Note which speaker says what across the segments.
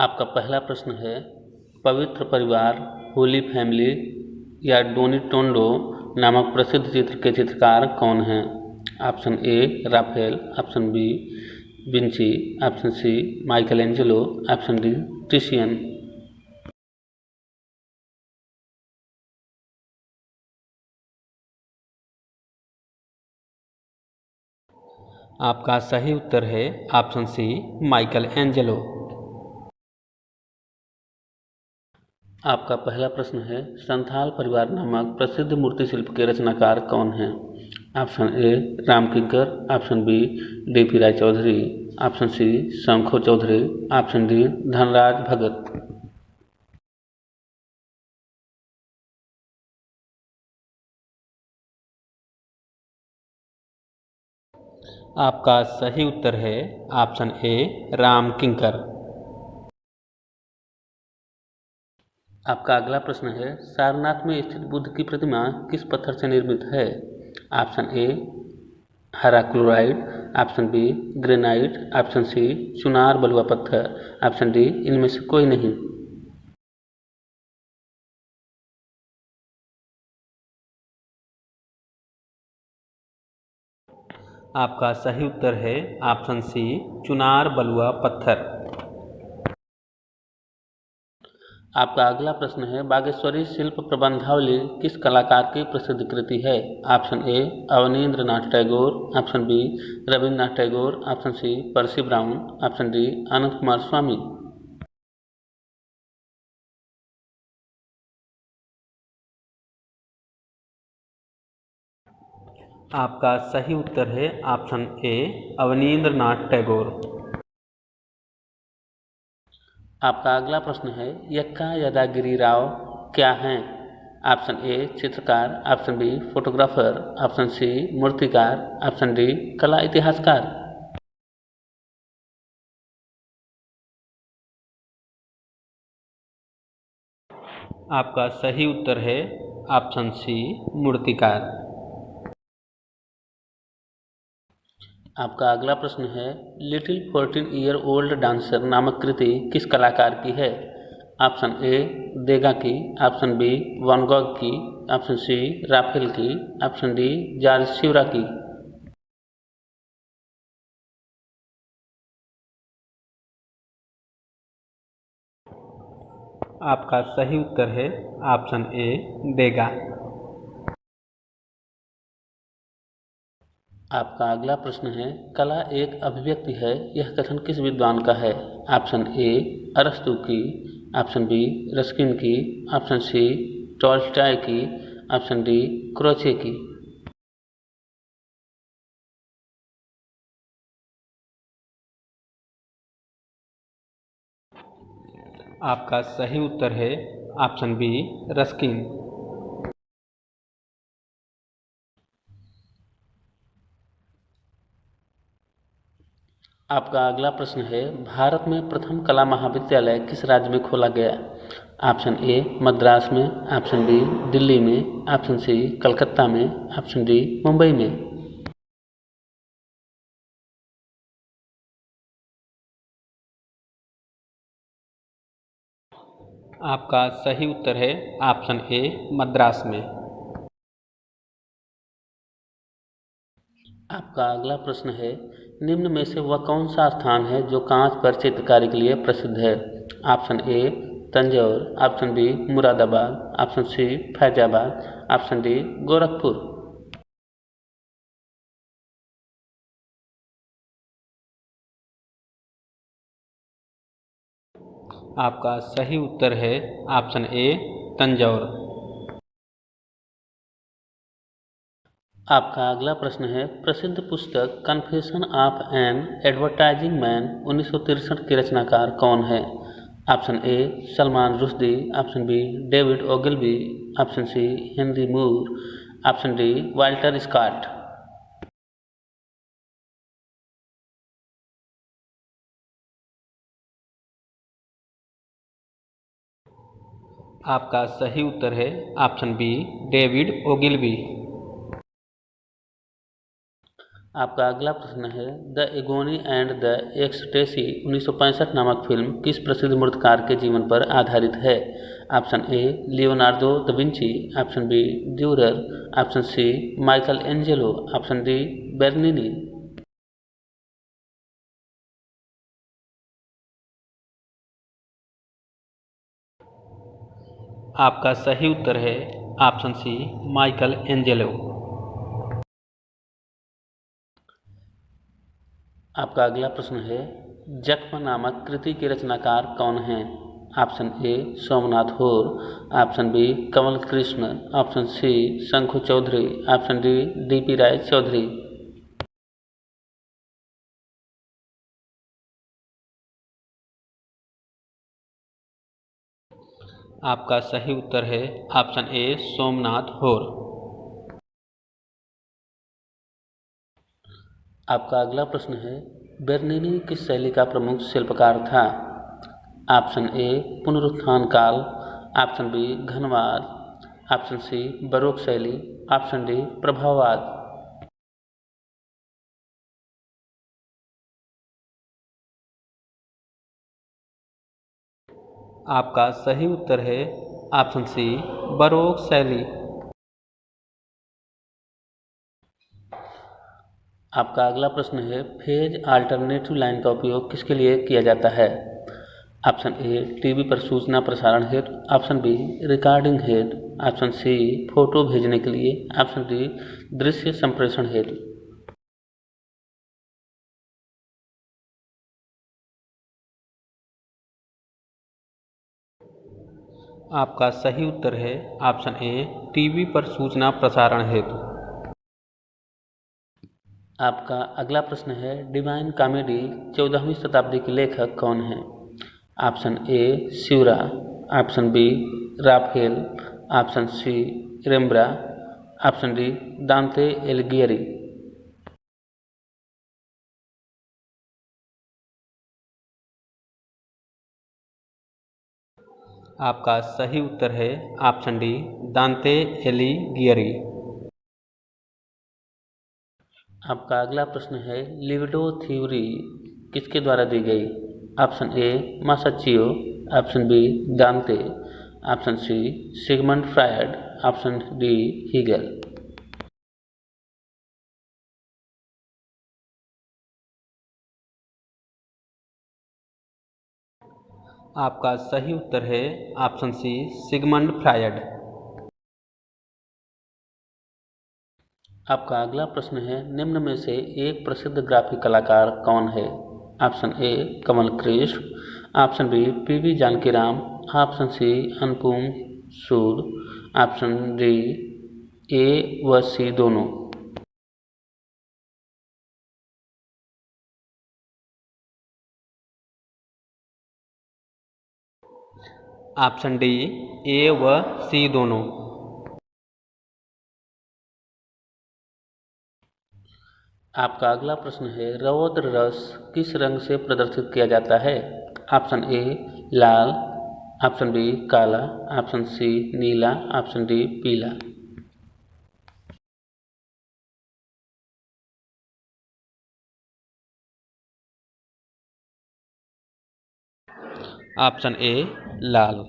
Speaker 1: आपका पहला प्रश्न है, पवित्र परिवार, होली फैमिली या डोनी टोंडो नामक प्रसिद्ध चित्र के चित्रकार कौन हैं? Option A Raphael, option B Vinci, option C Michelangelo, option D Titian. आपका सही उत्तर है ऑप्शन सी माइकल एंजेलो। आपका पहला प्रश्न है, संथाल परिवार नामक प्रसिद्ध मूर्ति शिल्प के रचनाकार कौन हैं? Option A Ram Kinkar, option B DP Roy Chowdhury, option C Sankho Chowdhury, option D Dhanraj Bhagat. आपका सही उत्तर है ऑप्शन ए राम किंकर। आपका अगला प्रश्न है, सारनाथ में स्थित बुद्ध की प्रतिमा किस पत्थर से निर्मित है? ऑप्शन ए हरा chloride, option B granite, option C Chunar बलुआ पत्थर, ऑप्शन डी इनमें से कोई नहीं। आपका सही उत्तर है ऑप्शन सी चुनार बलुआ पत्थर। आपका अगला प्रश्न है, बागेश्वरी शिल्प प्रबंधावली किस कलाकार की प्रसिद्ध कृति है? Option A Abanindranath Tagore, option B Rabindranath Tagore, option C Percy Brown, option D Ananda Coomaraswamy. आपका सही उत्तर है option A Abanindranath Tagore. आपका अगला प्रश्न है, यक्का यादागिरी राव क्या हैं? ऑप्शन ए चित्रकार, option B photographer, option C मूर्तिकार, ऑप्शन डी कला इतिहासकार। आपका सही उत्तर है ऑप्शन सी मूर्तिकार। आपका अगला प्रश्न है, लिटिल 14 ईयर ओल्ड डांसर नामक कृति किस कलाकार की है? ऑप्शन ए देगा की, ऑप्शन बी वैन गॉग की, ऑप्शन सी राफेल की, ऑप्शन डी जॉर्ज सिवरा की। आपका सही उत्तर है ऑप्शन ए देगा। आपका अगला प्रश्न है, कला एक अभिव्यक्ति है, यह कथन किस विद्वान का है? ऑप्शन ए अरस्तु की, ऑप्शन बी रस्किन की, ऑप्शन सी टॉल्स्टॉय की, ऑप्शन डी क्रोचे की। आपका सही उत्तर है ऑप्शन बी रस्किन। आपका अगला प्रश्न है, भारत में प्रथम कला महाविद्यालय किस राज्य में खोला गया? ऑप्शन ए मद्रास में, ऑप्शन बी दिल्ली में, ऑप्शन सी कलकत्ता में, ऑप्शन डी मुंबई में। आपका सही उत्तर है ऑप्शन ए मद्रास में। आपका अगला प्रश्न है, निम्न में से वह कौन सा स्थान है जो कांच पर चित्रकारी के लिए प्रसिद्ध है? Option A Tanjore, option B Moradabad, option C Faizabad, option D Gorakhpur. आपका सही उत्तर है ऑप्शन ए तंजौर। आपका अगला प्रश्न है, प्रसिद्ध पुस्तक confession of an advertising man 1963 के रचनाकार कौन है? Option A Salman Rushdie, option B David ओगिलबी, option C Henry Moore, option D Walter Scott. आपका सही उत्तर है ऑप्शन बी डेविड ओगिलबी। आपका अगला प्रश्न है the agony and the ecstasy 1965 नामक फिल्म किस प्रसिद्ध मूर्तिकार के जीवन पर आधारित है। Option A Leonardo da Vinci, option B Durer, option C Michelangelo, option D Bernini. आपका सही उत्तर है ऑप्शन सी माइकल एंजेलो। आपका अगला प्रश्न है जख्म नामक कृति के रचनाकार कौन हैं। Option A Somnath Hore, option B Kamal Krishna, option C Sankho Chowdhury, option D DP Roy Chowdhury. आपका सही उत्तर है ऑप्शन ए सोमनाथ होर। आपका अगला प्रश्न है बेर्निनी किस शैली का प्रमुख शिल्पकार था। ऑप्शन ए पुनरुत्थान काल, option B घनवाद, option C baroque शैली, ऑप्शन डी प्रभाववाद। आपका सही उत्तर है ऑप्शन सी बरोक शैली। आपका अगला प्रश्न है फेज अल्टरनेटिव लाइन का उपयोग किसके लिए किया जाता है। ऑप्शन ए टीवी पर सूचना प्रसारण हेतु, ऑप्शन बी रिकॉर्डिंग हेतु, ऑप्शन सी फोटो भेजने के लिए, ऑप्शन डी दृश्य संप्रेषण हेतु। आपका सही उत्तर है ऑप्शन ए टीवी पर सूचना प्रसारण हेतु। आपका अगला प्रश्न है डिवाइन कॉमेडी 14वीं शताब्दी के लेखक कौन हैं। ऑप्शन ए शिवरा, option B Raphael, option C Rembrandt, option D Dante एलिगियरी। आपका सही उत्तर है ऑप्शन डी दांते एलिगियरी। आपका अगला प्रश्न है लिबिडो थ्योरी किसके द्वारा दी गई। Option A Masaccio, option B Dante, option C Sigmund Freud, option D Hegel. आपका सही उत्तर है ऑप्शन सी सिगमंड फ्रायड। आपका अगला प्रश्न है निम्न में से एक प्रसिद्ध ग्राफिक कलाकार कौन है। Option A Kamal Krishna, option B PV Janakiram, option C Anupam Sood, option D A व सी दोनों। ऑप्शन डी ए व सी दोनों। आपका अगला प्रश्न है रौद्र रस किस रंग से प्रदर्शित किया जाता है। ऑप्शन ए लाल, ऑप्शन बी काला, ऑप्शन सी नीला, ऑप्शन डी पीला। ऑप्शन ए लाल।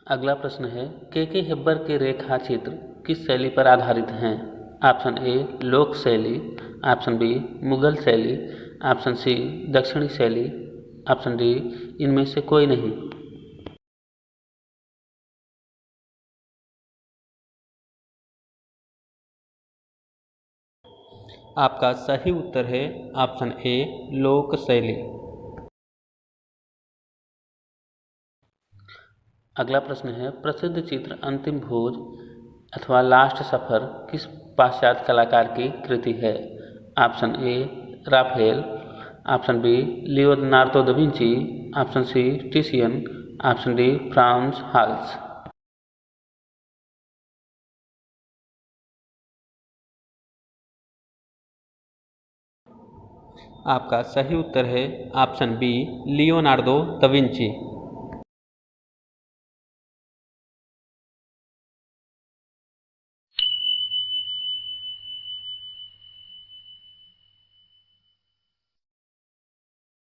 Speaker 1: अगला प्रश्न है के हेब्बर के रेखा चित्र किस शैली पर आधारित हैं। ऑप्शन ए लोक शैली, ऑप्शन बी मुगल शैली, ऑप्शन सी दक्षिणी शैली, ऑप्शन डी इनमें से कोई नहीं। आपका सही उत्तर है ऑप्शन ए लोक शैली। अगला प्रश्न है प्रसिद्ध चित्र अंतिम भोज अथवा लास्ट सफर किस पाश्चात्य कलाकार की कृति है। Option A Raphael, option B Leonardo da Vinci, option C Titian, option D Frans Hals. आपका सही उत्तर है option B Leonardo da Vinci.